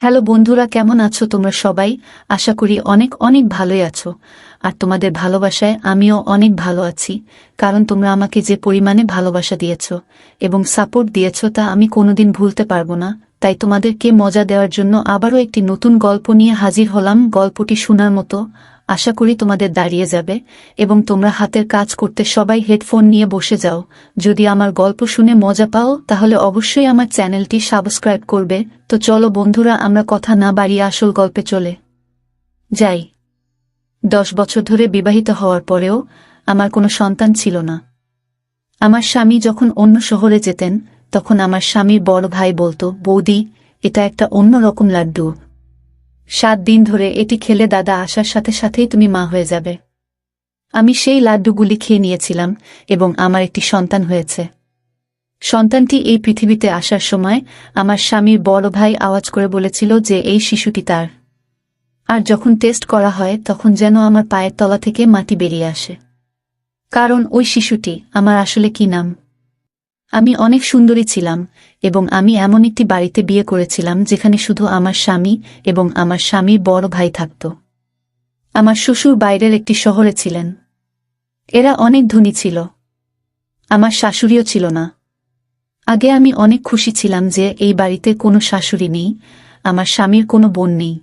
Hello বন্ধুরা, কেমন আছো তোমরা সবাই? আশা করি অনেক অনেক ভালোই আছো। আর তোমাদের ভালোবাসায় আমিও অনেক ভালো আছি, কারণ তোমরা আমাকে যে পরিমাণে ভালোবাসা দিয়েছো এবং সাপোর্ট দিয়েছো তা আমি কোনোদিন ভুলতে পারবো না। তাই তোমাদেরকে মজা দেওয়ার জন্য আবারও একটি নতুন গল্প নিয়ে হাজির হলাম। গল্পটি শোনার মতো, আশা করি তোমাদের দাঁড়িয়ে যাবে এবং তোমরা হাতের কাজ করতে সবাই হেডফোন নিয়ে বসে যাও। যদি আমার গল্প শুনে মজা পাও তাহলে অবশ্যই আমার চ্যানেলটি সাবস্ক্রাইব করবে। তো চলো বন্ধুরা, আমরা কথা না বাড়িয়ে আসল গল্পে চলে যাই। 10 বছর ধরে বিবাহিত হওয়ার পরেও আমার কোনো সন্তান ছিল না। আমার স্বামী যখন অন্য শহরে যেতেন তখন আমার স্বামীর বড় ভাই বলতো, বৌদি, এটা একটা অন্যরকম লাড্ডু। 7 দিন ধরে এটি খেলে দাদা আসার সাথে সাথেই তুমি মা হয়ে যাবে। আমি সেই লাড্ডুগুলি খেয়ে নিয়েছিলাম এবং আমার একটি সন্তান হয়েছে। সন্তানটি এই পৃথিবীতে আসার সময় আমার স্বামীর বড় ভাই আওয়াজ করে বলেছিল যে এই শিশুটি তার। আর যখন টেস্ট করা হয় তখন যেন আমার পায়ের তলা থেকে মাটি বেরিয়ে আসে, কারণ ওই শিশুটি আমার আসলে কি নাম। আমি অনেক সুন্দরী ছিলাম এবং আমি এমন একটি বাড়িতে বিয়ে করেছিলাম যেখানে শুধু আমার স্বামী এবং আমার স্বামীর বড় ভাই থাকত। আমার শ্বশুর বাইরের একটি শহরে ছিলেন। এরা অনেক ধনী ছিল। আমার শাশুড়িও ছিল না। আগে আমি অনেক খুশি ছিলাম যে এই বাড়িতে কোনো শাশুড়ি নেই, আমার স্বামীর কোনো বোন নেই।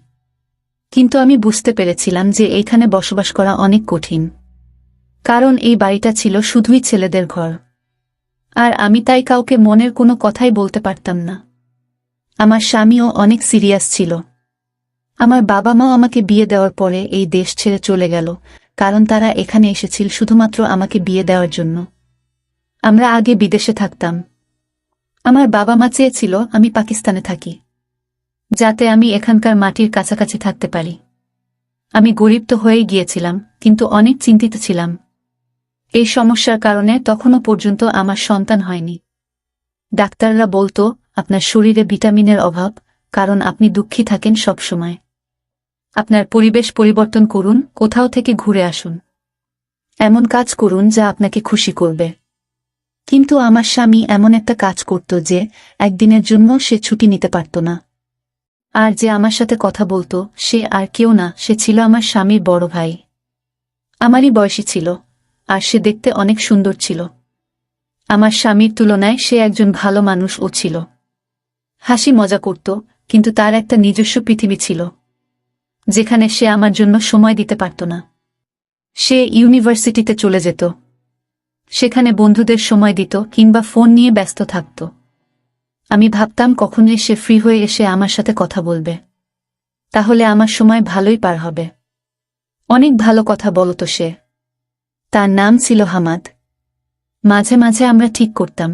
কিন্তু আমি বুঝতে পেরেছিলাম যে এইখানে বসবাস করা অনেক কঠিন, কারণ এই বাড়িটা ছিল শুধুই ছেলেদের ঘর। আর আমি তাই কাউকে মনের কোনো কথাই বলতে পারতাম না। আমার স্বামীও অনেক সিরিয়াস ছিল। আমার বাবা মাও আমাকে বিয়ে দেওয়ার পরে এই দেশ ছেড়ে চলে গেল, কারণ তারা এখানে এসেছিল শুধুমাত্র আমাকে বিয়ে দেওয়ার জন্য। আমরা আগে বিদেশে থাকতাম। আমার বাবা মা চেয়েছিল আমি পাকিস্তানে থাকি, যাতে আমি এখানকার মাটির কাছাকাছি থাকতে পারি। আমি গরিব তো হয়েই গিয়েছিলাম, কিন্তু অনেক চিন্তিত ছিলাম। এই সমস্যার কারণে তখনও পর্যন্ত আমার সন্তান হয়নি। ডাক্তাররা বলতো, আপনার শরীরে ভিটামিনের অভাব, কারণ আপনি দুঃখী থাকেন সব সময়। আপনার পরিবেশ পরিবর্তন করুন, কোথাও থেকে ঘুরে আসুন, এমন কাজ করুন যা আপনাকে খুশি করবে। কিন্তু আমার স্বামী এমন একটা কাজ করত যে একদিনের জন্য সে ছুটি নিতে পারত না। আর যে আমার সাথে কথা বলতো সে আর কেউ না, সে ছিল আমার স্বামীর বড় ভাই। আমারই বয়সী ছিল, আর সে দেখতে অনেক সুন্দর ছিল। আমার স্বামীর তুলনায় সে একজন ভালো মানুষও ছিল। হাসি মজা করত, কিন্তু তার একটা নিজস্ব পৃথিবী ছিল, যেখানে সে আমার জন্য সময় দিতে পারত না। সে ইউনিভার্সিটিতে চলে যেত, সেখানে বন্ধুদের সময় দিত কিংবা ফোন নিয়ে ব্যস্ত থাকত। আমি ভাবতাম কখনই সে ফ্রি হয়ে এসে আমার সাথে কথা বলবে, তাহলে আমার সময় ভালোই পার হবে। অনেক ভালো কথা বলতো সে। তার নাম ছিল হামাদ। মাঝে মাঝে আমরা ঠিক করতাম,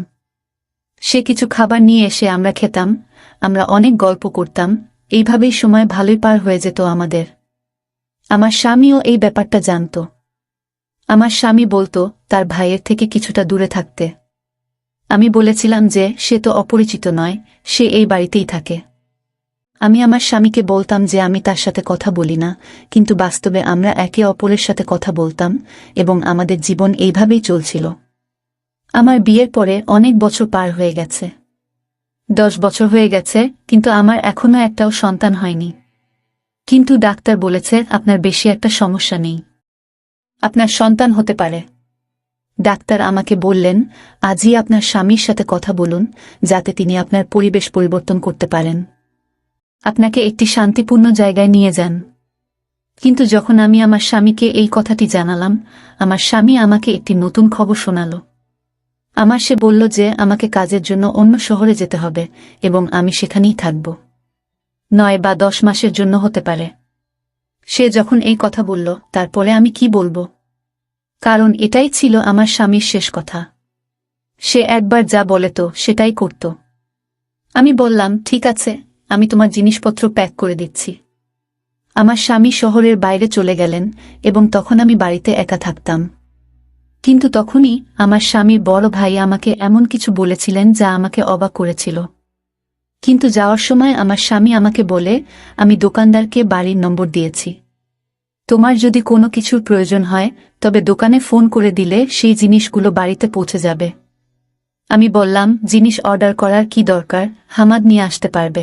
সে কিছু খাবার নিয়ে এসে আমরা খেতাম, আমরা অনেক গল্প করতাম। এইভাবেই সময় ভালোই পার হয়ে যেত আমাদের। আমার স্বামীও এই ব্যাপারটা জানত। আমার স্বামী বলতো তার ভাইয়ের থেকে কিছুটা দূরে থাকতে। আমি বলেছিলাম যে সে তো অপরিচিত নয়, সে এই বাড়িতেই থাকে। আমি আমার স্বামীকে বলতাম যে আমি তার সাথে কথা বলি না, কিন্তু বাস্তবে আমরা একে অপরের সাথে কথা বলতাম এবং আমাদের জীবন এইভাবেই চলছিল। আমার বিয়ের পরে অনেক বছর পার হয়ে গেছে। 10 বছর হয়ে গেছে, কিন্তু আমার এখনো একটাও সন্তান হয়নি। কিন্তু ডাক্তার বলেছে আপনার বেশি একটা সমস্যা নেই, আপনার সন্তান হতে পারে। ডাক্তার আমাকে বললেন, আজই আপনার স্বামীর সাথে কথা বলুন, যাতে তিনি আপনার পরিবেশ পরিবর্তন করতে পারেন, আপনাকে একটি শান্তিপূর্ণ জায়গায় নিয়ে যান। কিন্তু যখন আমি আমার স্বামীকে এই কথাটি জানালাম, আমার স্বামী আমাকে একটি নতুন খবর শোনাল। সে বলল যে আমাকে কাজের জন্য অন্য শহরে যেতে হবে এবং আমি সেখানেই থাকব। 9 বা 10 মাসের জন্য হতে পারে। সে যখন এই কথা বলল, তারপরে আমি কি বলবো, কারণ এটাই ছিল আমার স্বামীর শেষ কথা। সে একবার যা বলে তো সেটাই করত। আমি বললাম, ঠিক আছে, আমি তোমার জিনিসপত্র প্যাক করে দিচ্ছি। আমার স্বামী শহরের বাইরে চলে গেলেন এবং তখন আমি বাড়িতে একা থাকতাম। কিন্তু তখনই আমার স্বামীর বড় ভাই আমাকে এমন কিছু বলেছিলেন যা আমাকে অবাক করেছিল। কিন্তু যাওয়ার সময় আমার স্বামী আমাকে বলে, আমি দোকানদারকে বাড়ির নম্বর দিয়েছি। তোমার যদি কোনো কিছুর প্রয়োজন হয় তবে দোকানে ফোন করে দিলে সেই জিনিসগুলো বাড়িতে পৌঁছে যাবে। আমি বললাম, জিনিস অর্ডার করার কি দরকার, হামাদ নিয়ে আসতে পারবে।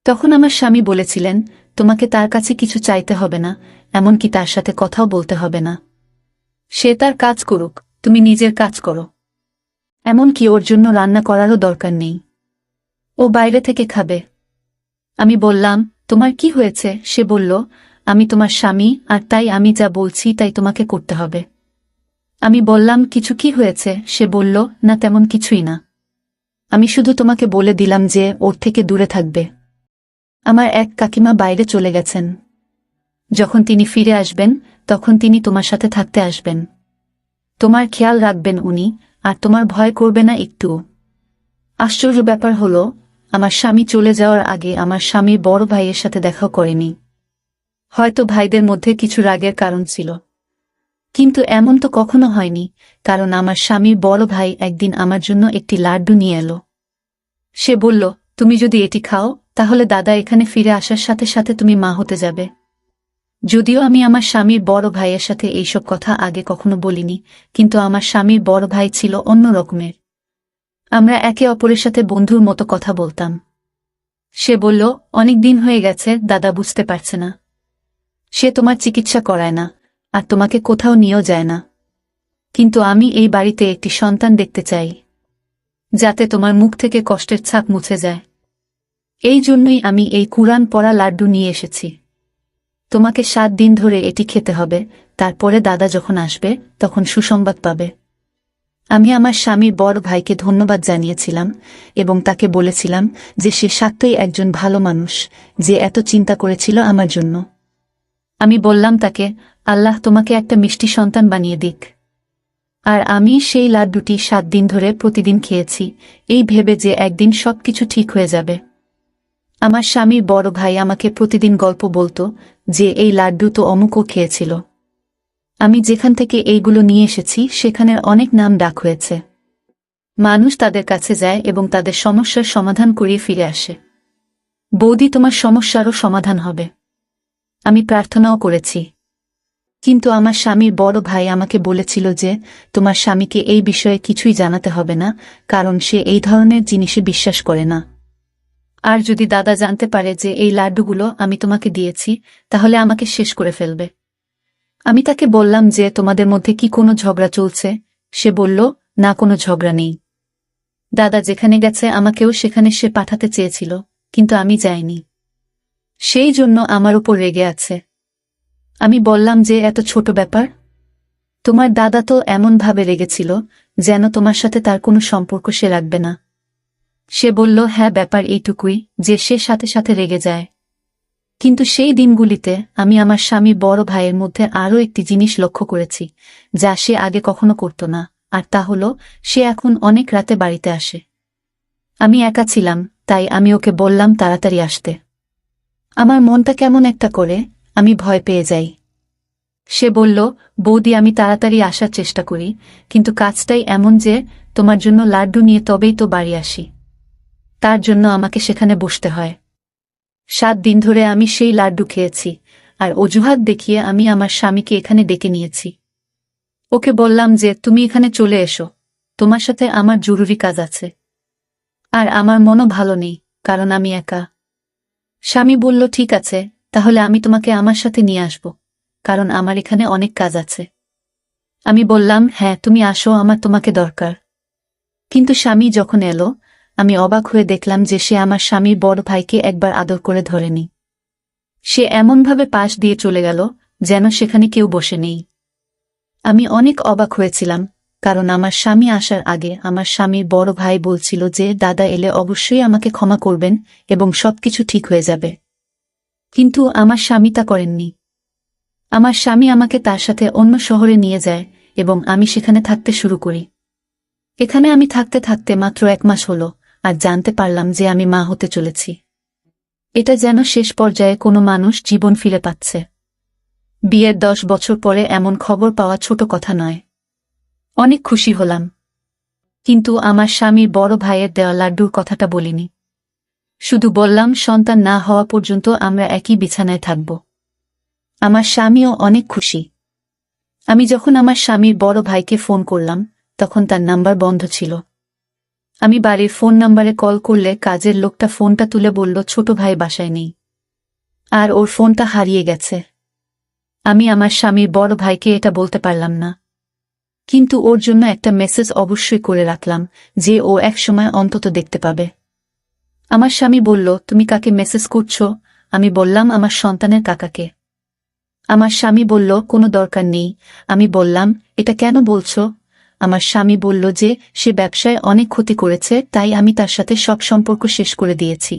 তখন আমার স্বামী বলেছিলেন, তোমাকে তার কাছে কিছু চাইতে হবে না, এমনকি তার সাথে কথাও বলতে হবে না। সে তার কাজ করুক, তুমি নিজের কাজ করো। এমনকি ওর জন্য রান্না করারও দরকার নেই, ও বাইরে থেকে খাবে। আমি বললাম, তোমার কি হয়েছে? সে বলল, আমি তোমার স্বামী, আর তাই আমি যা বলছি তাই তোমাকে করতে হবে। আমি বললাম, কিছু কি হয়েছে? সে বলল, না তেমন কিছুই না, আমি শুধু তোমাকে বলে দিলাম যে ওর থেকে দূরে থাকবে। আমার এক কাকিমা বাইরে চলে গেছেন, যখন তিনি ফিরে আসবেন তখন তিনি তোমার সাথে থাকতে আসবেন। তোমার খেয়াল রাখবেন উনি, আর তোমার ভয় করবে না একটুও। আশ্চর্য ব্যাপার হলো, আমার স্বামী চলে যাওয়ার আগে আমার স্বামীর বড় ভাইয়ের সাথে দেখাও করেনি। হয়তো ভাইদের মধ্যে কিছু রাগের কারণ ছিল, কিন্তু এমন তো কখনো হয়নি, কারণ আমার স্বামীর বড় ভাই একদিন আমার জন্য একটি লাড্ডু নিয়ে এলো। সে বলল, তুমি যদি এটি খাও তাহলে দাদা এখানে ফিরে আসার সাথে সাথে তুমি মা হতে যাবে। যদিও আমি আমার স্বামীর বড় ভাইয়ের সাথে এইসব কথা আগে কখনো বলিনি, কিন্তু আমার স্বামীর বড় ভাই ছিল অন্য রকমের। আমরা একে অপরের সাথে বন্ধুর মতো কথা বলতাম। সে বলল, অনেক দিন হয়ে গেছে, দাদা বুঝতে পারছে না। সে তোমার চিকিৎসা করায় না, আর তোমাকে কোথাও নিয়েও যায় না। কিন্তু আমি এই বাড়িতে একটি সন্তান দেখতে চাই, যাতে তোমার মুখ থেকে কষ্টের ছাপ মুছে যায়। এই জন্যই আমি এই কুরআন পড়া লাড্ডু নিয়ে এসেছি। তোমাকে 7 দিন ধরে এটি খেতে হবে, তারপরে দাদা যখন আসবে তখন সুসংবাদ পাবে। আমি আমার স্বামীর বড় ভাইকে ধন্যবাদ জানিয়েছিলাম এবং তাকে বলেছিলাম যে সে সত্যই একজন ভালো মানুষ, যে এত চিন্তা করেছিল আমার জন্য। আমি বললাম তাকে, আল্লাহ তোমাকে একটা মিষ্টি সন্তান বানিয়ে দিক। আর আমি সেই লাড্ডুটি 7 দিন ধরে প্রতিদিন খেয়েছি, এই ভেবে যে একদিন সবকিছু ঠিক হয়ে যাবে। আমার স্বামীর বড় ভাই আমাকে প্রতিদিন গল্প বলতো যে এই লাড্ডু তো অমুকও খেয়েছিল। আমি যেখান থেকে এইগুলো নিয়ে এসেছি সেখানের অনেক নাম ডাক হয়েছে। মানুষ তাদের কাছে যায় এবং তাদের সমস্যার সমাধান করিয়ে ফিরে আসে। বৌদি, তোমার সমস্যারও সমাধান হবে। আমি প্রার্থনাও করেছি, কিন্তু আমার স্বামীর বড় ভাই আমাকে বলেছিল যে তোমার স্বামীকে এই বিষয়ে কিছুই জানাতে হবে না, কারণ সে এই ধরনের জিনিসে বিশ্বাস করে না। আর যদি দাদা জানতে পারে যে এই লাড্ডুগুলো আমি তোমাকে দিয়েছি, তাহলে আমাকে শেষ করে ফেলবে। আমি তাকে বললাম যে তোমাদের মধ্যে কি কোনো ঝগড়া চলছে? সে বলল, না, কোনো ঝগড়া নেই। দাদা যেখানে গেছে আমাকেও সেখানে সে পাঠাতে চেয়েছিল, কিন্তু আমি যাইনি। সেই জন্য আমার উপর রেগে আছে। আমি বললাম যে এত ছোট ব্যাপার? তোমার দাদা তো এমনভাবে রেগেছিল যেন তোমার সাথে তার কোনো সম্পর্ক সে রাখবে না। সে বলল, হ্যাঁ, ব্যাপার এইটুকুই যে সে সাথে সাথে রেগে যায়। কিন্তু সেই দিনগুলিতে আমি আমার স্বামী বড় ভাইয়ের মধ্যে আরও একটি জিনিস লক্ষ্য করেছি, যা সে আগে কখনো করত না, আর তা হল সে এখন অনেক রাতে বাড়িতে আসে। আমি একা ছিলাম, তাই আমি ওকে বললাম তাড়াতাড়ি আসতে। আমার মনটা কেমন একটা করে, আমি ভয় পেয়ে যাই। সে বলল, বৌদি, আমি তাড়াতাড়ি আসার চেষ্টা করি, কিন্তু কাজটাই এমন যে তোমার জন্য লাড্ডু নিয়ে তবেই তো বাড়ি আসি। তার জন্য আমাকে সেখানে বসতে হয়। 7 দিন ধরে আমি সেই লাড্ডু খেয়েছি, আর অজুহাত দেখিয়ে আমি আমার স্বামীকে এখানে ডেকে নিয়েছি। ওকে বললাম যে তুমি এখানে চলে এসো, তোমার সাথে আমার জরুরি কাজ আছে। আর আমার মনও ভালো নেই, কারণ আমি একা। স্বামী বলল, ঠিক আছে, তাহলে আমি তোমাকে আমার সাথে নিয়ে আসব, কারণ আমার এখানে অনেক কাজ আছে। আমি বললাম, হ্যাঁ, তুমি আসো, আমার তোমাকে দরকার। কিন্তু স্বামী যখন এলো, আমি অবাক হয়ে দেখলাম যে সে আমার স্বামীর বড় ভাইকে একবার আদর করে ধরেনি। সে এমনভাবে পাশ দিয়ে চলে গেল যেন সেখানে কেউ বসে নেই। আমি অনেক অবাক হয়েছিলাম, কারণ আমার স্বামী আসার আগে আমার স্বামীর বড় ভাই বলছিল যে দাদা এলে অবশ্যই আমাকে ক্ষমা করবেন এবং সবকিছু ঠিক হয়ে যাবে। কিন্তু আমার স্বামী তা করেননি। আমার স্বামী আমাকে তার সাথে অন্য শহরে নিয়ে যায় এবং আমি সেখানে থাকতে শুরু করি। এখানে আমি থাকতে থাকতে মাত্র 1 মাস হলো, আর জানতে পারলাম যে আমি মা হতে চলেছি। এটা যেন শেষ পর্যায়ে কোনো মানুষ জীবন ফিরে পাচ্ছে। বিয়ের 10 বছর পরে এমন খবর পাওয়া ছোট কথা নয়। অনেক খুশি হলাম, কিন্তু আমার স্বামীর বড় ভাইয়ের দেওয়া লাড্ডুর কথাটা বলিনি। শুধু বললাম সন্তান না হওয়া পর্যন্ত আমরা একই বিছানায় থাকব। আমার স্বামীও অনেক খুশি। আমি যখন আমার স্বামীর বড় ভাইকে ফোন করলাম, তখন তার নাম্বার বন্ধ ছিল। আমি বাড়ির ফোন নাম্বারে কল করলে কাজের লোকটা ফোনটা তুলে বলল ছোট ভাই বাসায় নেই, আর ওর ফোনটা হারিয়ে গেছে। আমি আমার স্বামীর বড় ভাইকে এটা বলতে পারলাম না, কিন্তু ওর জন্য একটা মেসেজ অবশ্যই করে রাখলাম যে ও একসময় অন্তত দেখতে পাবে। আমার স্বামী বলল, তুমি কাকে মেসেজ করছো? আমি বললাম, আমার সন্তানের কাকাকে। আমার স্বামী বলল, কোনো দরকার নেই। আমি বললাম, এটা কেন বলছো? আমার স্বামী বলল যে সে ব্যবসায় অনেক ক্ষতি করেছে, তাই আমি তার সাথে সব সম্পর্ক শেষ করে দিয়েছি।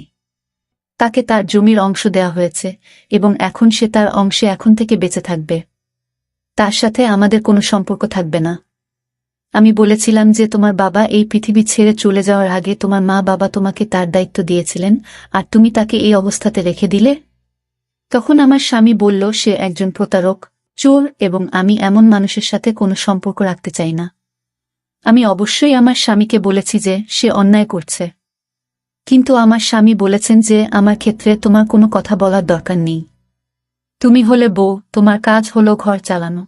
তাকে তার জমির অংশ দেওয়া হয়েছে এবং এখন সে তার অংশে এখন থেকে বেঁচে থাকবে। তার সাথে আমাদের কোনো সম্পর্ক থাকবে না। আমি বলেছিলাম যে তোমার বাবা এই পৃথিবী ছেড়ে চলে যাওয়ার আগে তোমার মা বাবা তোমাকে তার দায়িত্ব দিয়েছিলেন, আর তুমি তাকে এই অবস্থাতে রেখে দিলে। তখন আমার স্বামী বলল, সে একজন প্রতারক, চোর, এবং আমি এমন মানুষের সাথে কোনো সম্পর্ক রাখতে চাই না। আমি অবশ্যই আমার স্বামীকে বলেছি যে সে অন্যায় করছে, কিন্তু আমার স্বামী বলেছেন যে আমার ক্ষেত্রে তোমার কোনো কথা বলার দরকার নেই। তুমি হলে বউ, তোমার কাজ হলো ঘর চালানো।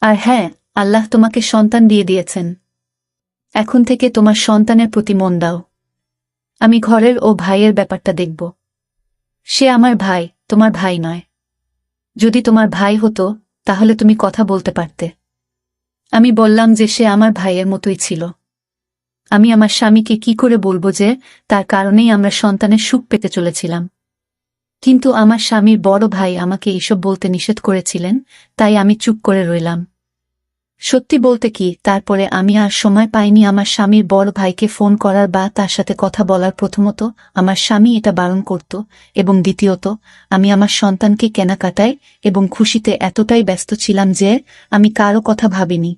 আর হ্যাঁ, আল্লাহ তোমাকে সন্তান দিয়ে দিয়েছেন, এখন থেকে তোমার সন্তানের প্রতি মন দাও। আমি ঘরের ও ভাইয়ের ব্যাপারটা দেখব। সে আমার ভাই, তোমার ভাই নয়। যদি তোমার ভাই হতো তাহলে তুমি কথা বলতে পারতে। আমি বললাম যে সে আমার ভাইয়ের মতোই ছিল। আমি আমার স্বামীকে কি করে বলবো যে তার কারণেই আমরা সন্তানের সুখ পেতে চলেছিলাম? কিন্তু আমার স্বামীর বড় ভাই আমাকে এইসব বলতে নিষেধ করেছিলেন, তাই আমি চুপ করে রইলাম। সত্যি বলতে কি, তারপরে আমি আর সময় পাইনি আমার স্বামীর বড় ভাইকে ফোন করার বা তার সাথে কথা বলার। প্রথমত, আমার স্বামী এটা বারণ করত, এবং দ্বিতীয়ত, আমি আমার সন্তানকে কেনাকাটায় এবং খুশিতে এতটাই ব্যস্ত ছিলাম যে আমি কারো কথা ভাবিনি।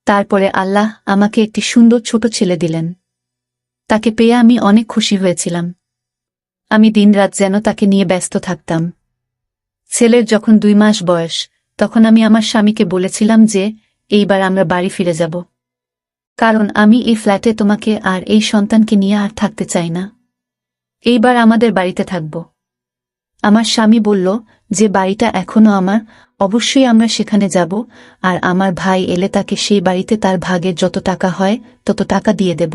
তারপরে আল্লাহ আমাকে একটি সুন্দর ছোট ছেলে দিলেন। তাকে পেয়ে আমি অনেক খুশি হয়েছিলাম। আমি দিনরাত যেন তাকে নিয়ে ব্যস্ত থাকতাম। ছেলের যখন 2 মাস বয়স, তখন আমি আমার স্বামীকে বলেছিলাম যে এইবার আমরা বাড়ি ফিরে যাব, কারণ আমি এই ফ্ল্যাটে তোমাকে আর এই সন্তানকে নিয়ে আর থাকতে চাই না। এইবার আমাদের বাড়িতে থাকব। আমার স্বামী বলল যে বাড়িটা এখনো আমার, অবশ্যই আমরা সেখানে যাব, আর আমার ভাই এলে তাকে সেই বাড়িতে তার ভাগের যত টাকা হয় তত টাকা দিয়ে দেব।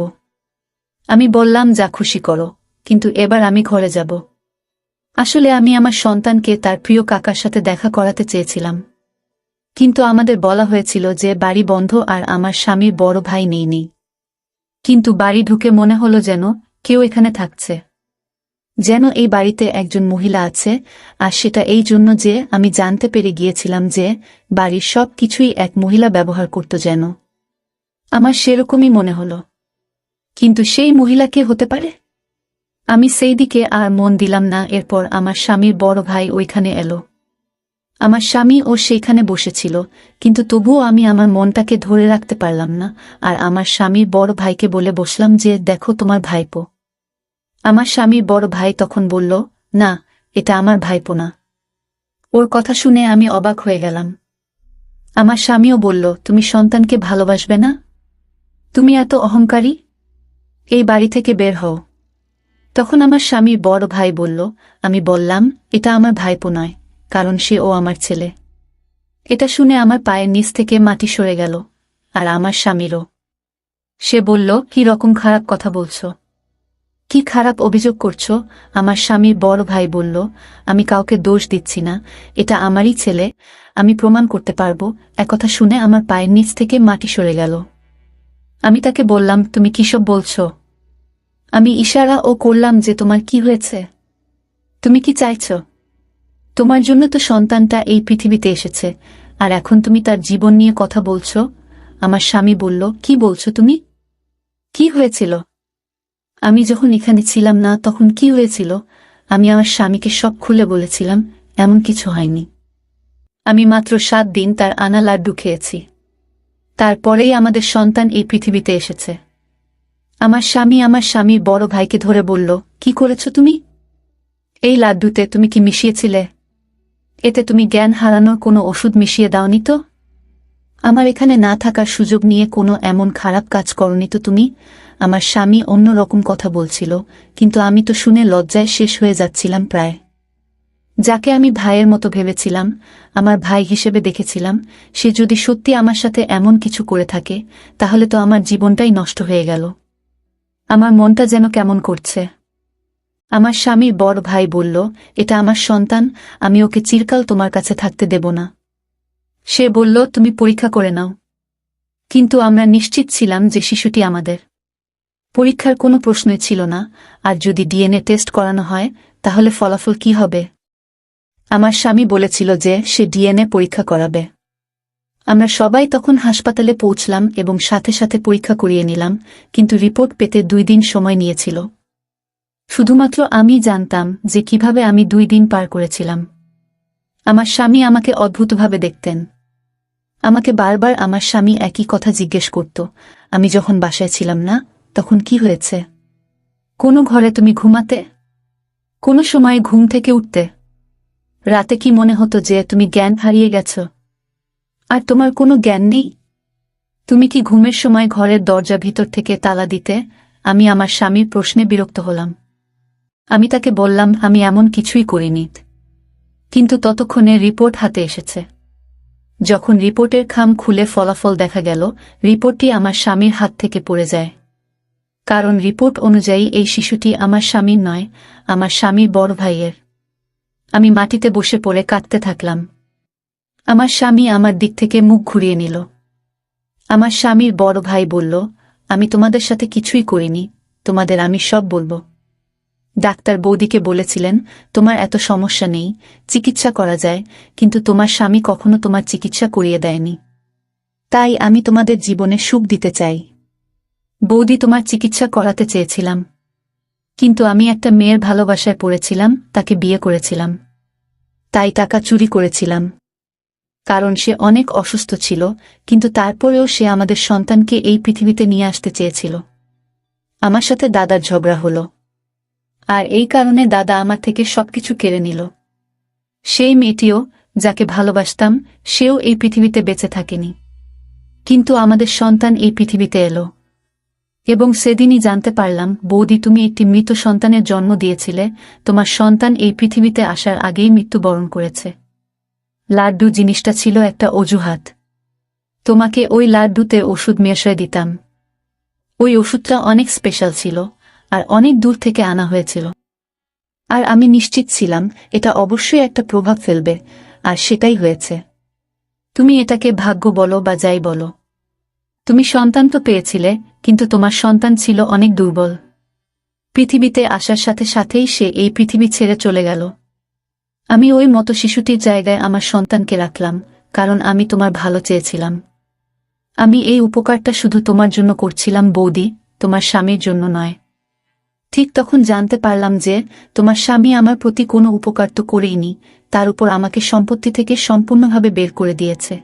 আমি বললাম, যা খুশি করো, কিন্তু এবার আমি ঘরে যাব। আসলে আমি আমার সন্তানকে তার প্রিয় কাকার সাথে দেখা করাতে চেয়েছিলাম, কিন্তু আমাদের বলা হয়েছিল যে বাড়ি বন্ধ আর আমার স্বামীর বড় ভাই নেই। কিন্তু বাড়ি ঢুকে মনে হলো যেন কেউ এখানে থাকছে, যেন এই বাড়িতে একজন মহিলা আছে, আর সেটা এই জন্য যে আমি জানতে পেরে গিয়েছিলাম যে বাড়ির সব কিছুই এক মহিলা ব্যবহার করত। যেন আমার সেরকমই মনে হলো, কিন্তু সেই মহিলা কে হতে পারে? আমি সেই দিকে আর মন দিলাম না। এরপর আমার স্বামীর বড় ভাই ওইখানে এলো। আমার স্বামী ও সেইখানে বসেছিল, কিন্তু তবুও আমি আমার মনটাকে ধরে রাখতে পারলাম না, আর আমার স্বামীর বড় ভাইকে বলে বসলাম যে দেখো তোমার ভাইপো। আমার স্বামীর বড় ভাই তখন বলল, না, এটা আমার ভাইপো না। ওর কথা শুনে আমি অবাক হয়ে গেলাম। আমার স্বামীও বলল, তুমি সন্তানকে ভালোবাসবে না? তুমি এত অহংকারী, এই বাড়ি থেকে বের হও। তখন আমার স্বামীর বড় ভাই বলল, আমি বললাম, এটা আমার ভাইপো নয়, কারণ সে ও আমার ছেলে। এটা শুনে আমার পায়ের নিচ থেকে মাটি সরে গেল, আর আমার স্বামীরও। সে বলল, কি রকম খারাপ কথা বলছো? কি খারাপ অভিযোগ করছো? আমার স্বামীর বড় ভাই বলল, আমি কাউকে দোষ দিচ্ছি না, এটা আমারই ছেলে, আমি প্রমাণ করতে পারবো। একথা শুনে আমার পায়ের নিচ থেকে মাটি সরে গেল। আমি তাকে বললাম, তুমি কিসব বলছো? আমি ইশারা ও করলাম যে তোমার কি হয়েছে, তুমি কি চাইছো? তোমার জন্য তো সন্তানটা এই পৃথিবীতে এসেছে, আর এখন তুমি তার জীবন নিয়ে কথা বলছো? আমার স্বামী বলল, কি বলছো তুমি? কি হয়েছিল? আমি যখন এখানে ছিলাম না তখন কি হয়েছিল? আমি আমার স্বামীকে সব খুলে বলেছিলাম। এমন কিছু হয়নি। আমি মাত্র 7 দিন তার আনা লাড্ডু খেয়েছি, তারপরেই আমাদের সন্তান এই পৃথিবীতে এসেছে। আমার স্বামীর বড় ভাইকে ধরে বলল, কি করেছ তুমি? এই লাড্ডুতে তুমি কি মিশিয়েছিলে? এতে তুমি জ্ঞান হারানোর কোনো ওষুধ মিশিয়ে দাওনি তো? আমার এখানে না থাকার সুযোগ নিয়ে কোনো এমন খারাপ কাজ করনি তো তুমি? আমার স্বামী অন্য রকম কথা বলছিল, কিন্তু আমি তো শুনে লজ্জায় শেষ হয়ে যাচ্ছিলাম প্রায়। যাকে আমি ভাইয়ের মতো ভেবেছিলাম, আমার ভাই হিসেবে দেখেছিলাম, সে যদি সত্যি আমার সাথে এমন কিছু করে থাকে, তাহলে তো আমার জীবনটাই নষ্ট হয়ে গেল। আমার মনটা যেন কেমন করছে। আমার স্বামীর বড় ভাই বলল, এটা আমার সন্তান, আমি ওকে চিরকাল তোমার কাছে থাকতে দেব না। সে বলল, তুমি পরীক্ষা করে নাও। কিন্তু আমরা নিশ্চিত ছিলাম যে শিশুটি আমাদের। পরীক্ষার কোনো প্রশ্নই ছিল না, আর যদি ডিএনএ টেস্ট করানো হয় তাহলে ফলাফল কি হবে? আমার স্বামী বলেছিল যে সে ডিএনএ পরীক্ষা করাবে। আমরা সবাই তখন হাসপাতালে পৌঁছলাম এবং সাথে সাথে পরীক্ষা করিয়ে নিলাম, কিন্তু রিপোর্ট পেতে 2 দিন সময় নিয়েছিল। শুধুমাত্র আমি জানতাম যে কিভাবে আমি 2 দিন পার করেছিলাম। আমার স্বামী আমাকে অদ্ভুতভাবে দেখতেন। আমাকে বারবার আমার স্বামী একই কথা জিজ্ঞেস করত, আমি যখন বাসায় ছিলাম না তখন কি হয়েছে? কোন ঘরে তুমি ঘুমাতে? কোন সময় ঘুম থেকে উঠতে? রাতে কি মনে হতো যে তুমি জ্ঞান হারিয়ে গেছ? আর তোমার কোনো জ্ঞান নেই? তুমি কি ঘুমের সময় ঘরের দরজা ভিতর থেকে তালা দিতে? আমি আমার স্বামীর প্রশ্নে বিরক্ত হলাম। আমি তাকে বললাম, আমি এমন কিছুই করিনি। কিন্তু ততক্ষণে রিপোর্ট হাতে এসেছে। যখন রিপোর্টের খাম খুলে ফলাফল দেখা গেল, রিপোর্টটি আমার স্বামীর হাত থেকে পড়ে যায়। কারণ রিপোর্ট অনুযায়ী এই শিশুটি আমার স্বামীর নয়, আমার স্বামীর বড় ভাইয়ের। আমি মাটিতে বসে পড়ে কাঁদতে থাকলাম। আমার স্বামী আমার দিক থেকে মুখ ঘুরিয়ে নিল। আমার স্বামীর বড় ভাই বলল, আমি তোমাদের সাথে কিছুই করিনি, তোমাদের আমি সব বলবো। ডাক্তার বৌদিকে বলেছিলেন, তোমার এত সমস্যা নেই, চিকিৎসা করা যায়, কিন্তু তোমার স্বামী কখনো তোমার চিকিৎসা করিয়ে দেয়নি। তাই আমি তোমাদের জীবনে সুখ দিতে চাই। বৌদি, তোমার চিকিৎসা করাতে চেয়েছিলাম, কিন্তু আমি একটা মেয়ের ভালোবাসায় পড়েছিলাম, তাকে বিয়ে করেছিলাম। তাই টাকা চুরি করেছিলাম। কারণ সে অনেক অসুস্থ ছিল, কিন্তু তারপরেও সে আমাদের সন্তানকে এই পৃথিবীতে নিয়ে আসতে চেয়েছিল। আমার সাথে দাদার ঝগড়া হলো, আর এই কারণে দাদা আমার থেকে সবকিছু কেড়ে নিল। সেই মেয়েটিও, যাকে ভালোবাসতাম, সেও এই পৃথিবীতে বেঁচে থাকেনি। কিন্তু আমাদের সন্তান এই পৃথিবীতে এলো। এবং সেদিনই জানতে পারলাম, বৌদি, তুমি একটি মৃত সন্তানের জন্ম দিয়েছিলে, তোমার সন্তান এই পৃথিবীতে আসার আগেই মৃত্যুবরণ করেছে। লাড্ডু জিনিসটা ছিল একটা অজুহাত। তোমাকে ওই লাড্ডুতে ওষুধ মেশায় দিতাম। ওই ওষুধটা অনেক স্পেশাল ছিল, আর অনেক দূর থেকে আনা হয়েছিল। আর আমি নিশ্চিত ছিলাম এটা অবশ্যই একটা প্রভাব ফেলবে, আর সেটাই হয়েছে। তুমি এটাকে ভাগ্য বলো বা যাই বলো। তুমি সন্তান তো পেয়েছিলে, কিন্তু তোমার সন্তান ছিল অনেক দুর্বল। পৃথিবীতে আসার সাথে সাথেই সে এই পৃথিবী ছেড়ে চলে গেল। আমি ওই মতো শিশুটির জায়গায় আমার সন্তানকে রাখলাম, কারণ আমি তোমার ভালো চেয়েছিলাম। আমি এই উপকারটা শুধু তোমার জন্য করছিলাম বৌদি, তোমার স্বামীর জন্য নয়। ঠিক তখন জানতে পারলাম যে তোমার স্বামী আমার প্রতি কোনো উপকার তো করেইনি, তার উপর আমাকে সম্পত্তি থেকে সম্পূর্ণভাবে বের করে দিয়েছে।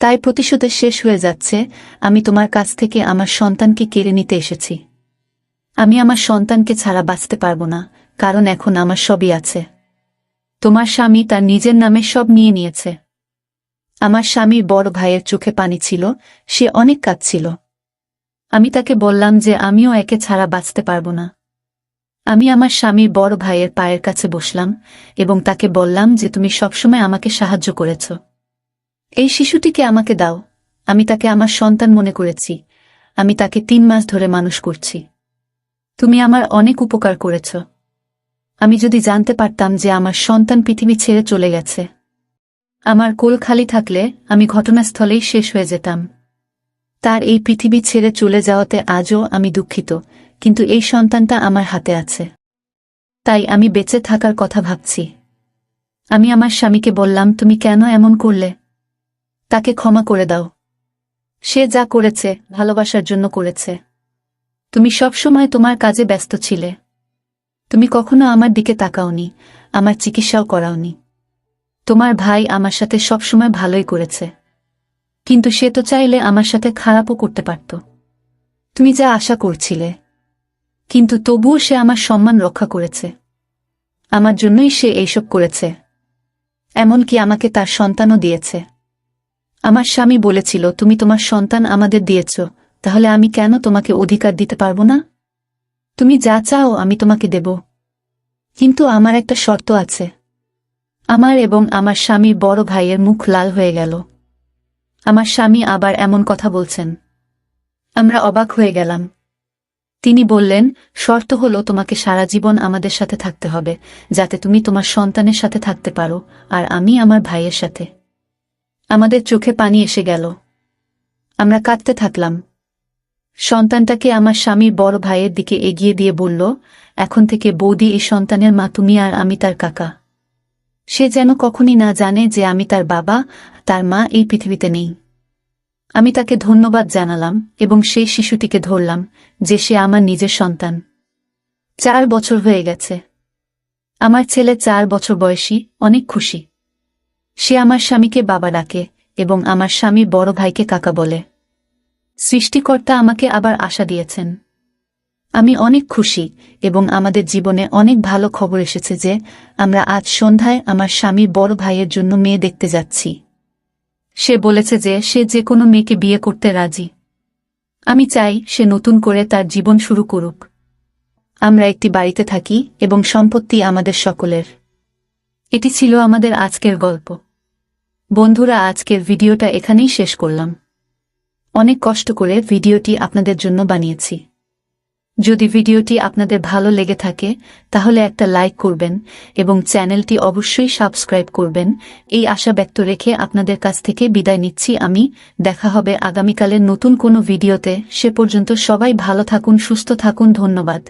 তাই প্রতিশোধে শেষ হয়ে যাচ্ছে, আমি তোমার কাছ থেকে আমার সন্তানকে কেড়ে নিতে এসেছি। আমি আমার সন্তানকে ছাড়া বাঁচতে পারবো না, কারণ এখন আমার সবই আছে। তোমার স্বামী তার নিজের নামে সব নিয়ে নিয়েছে। আমার স্বামীর বড় ভাইয়ের চোখে পানি ছিল, সে অনেক কাঁদছিল। আমি তাকে বললাম যে আমিও একে ছাড়া বাঁচতে পারবো না। আমি আমার স্বামীর বড় ভাইয়ের পায়ের কাছে বসলাম এবং তাকে বললাম যে তুমি সবসময় আমাকে সাহায্য করেছ। এই শিশুটিকে আমাকে দাও, আমি তাকে আমার সন্তান মনে করেছি। আমি তাকে 3 মাস ধরে মানুষ করছি। তুমি আমার অনেক উপকার করেছ। আমি যদি জানতে পারতাম যে আমার সন্তান পৃথিবী ছেড়ে চলে গেছে, আমার কোল খালি থাকলে আমি ঘটনাস্থলেই শেষ হয়ে যেতাম। তার এই পৃথিবী ছেড়ে চলে যাওয়াতে আজও আমি দুঃখিত, কিন্তু এই সন্তানটা আমার হাতে আছে। তাই আমি বেঁচে থাকার কথা ভাবছি। আমি আমার স্বামীকে বললাম, তুমি কেন এমন করলে? তাকে ক্ষমা করে দাও। সে যা করেছে ভালোবাসার জন্য করেছে। তুমি সবসময় তোমার কাজে ব্যস্ত ছিলে। তুমি কখনো আমার দিকে তাকাওনি, আমার চিকিৎসাও করাওনি। তোমার ভাই আমার সাথে সবসময় ভালোই করেছে, কিন্তু সে তো চাইলে আমার সাথে খারাপও করতে পারত। তুমি যা আশা করছিলে, কিন্তু তবুও সে আমার সম্মান রক্ষা করেছে। আমার জন্যই সে এইসব করেছে। এমনকি আমাকে তার সন্তানও দিয়েছে। আমার স্বামী বলেছিল, তুমি তোমার সন্তান আমাদের দিয়েছ, তাহলে আমি কেন তোমাকে অধিকার দিতে পারবো না? তুমি যা চাও আমি তোমাকে দেব, কিন্তু আমার একটা শর্ত আছে। আমার এবং আমার স্বামীর বড় ভাইয়ের মুখ লাল হয়ে গেল। আমার স্বামী আবার এমন কথা বলছেন। আমরা অবাক হয়ে গেলাম। তিনি বললেন, শর্ত হলো তোমাকে সারা জীবন আমাদের সাথে থাকতে হবে, যাতে তুমি তোমার সন্তানের সাথে থাকতে পারো আর আমি আমার ভাইয়ের সাথে। আমাদের চোখে পানি এসে গেল। আমরা কাঁদতে থাকলাম। সন্তানটাকে আমার স্বামীর বড় ভাইয়ের দিকে এগিয়ে দিয়ে বলল, এখন থেকে বৌদি এই সন্তানের মা, তুমি আর আমি তার কাকা। সে যেন কখনই না জানে যে আমি তার বাবা, তার মা এই পৃথিবীতে নেই। আমি তাকে ধন্যবাদ জানালাম এবং সেই শিশুটিকে ধরলাম যে সে আমার নিজের সন্তান। 4 বছর হয়ে গেছে। আমার ছেলে 4 বছর বয়সী, অনেক খুশি। সে আমার স্বামীকে বাবা ডাকে এবং আমার স্বামীর বড় ভাইকে কাকা বলে। সৃষ্টিকর্তা আমাকে আবার আশা দিয়েছেন। আমি অনেক খুশি এবং আমাদের জীবনে অনেক ভালো খবর এসেছে যে আমরা আজ সন্ধ্যায় আমার স্বামীর বড় ভাইয়ের জন্য মেয়ে দেখতে যাচ্ছি। সে বলেছে যে সে যে কোনো মেয়েকে বিয়ে করতে রাজি। আমি চাই সে নতুন করে তার জীবন শুরু করুক। আমরা একটি বাড়িতে থাকি এবং সম্পত্তি আমাদের সকলের। এটি ছিল আমাদের আজকের গল্প। বন্ধুরা, আজকের ভিডিওটা এখানেই শেষ করলাম। অনেক কষ্ট করে ভিডিওটি আপনাদের জন্য বানিয়েছি। যদি ভিডিওটি আপনাদের ভালো লেগে থাকে তাহলে একটা লাইক করবেন এবং চ্যানেলটি অবশ্যই সাবস্ক্রাইব করবেন। এই আশা ব্যক্ত রেখে আপনাদের কাছ থেকে বিদায় নিচ্ছি আমি। দেখা হবে আগামীকালের নতুন কোনো ভিডিওতে। সে পর্যন্ত সবাই ভালো থাকুন, সুস্থ থাকুন। ধন্যবাদ।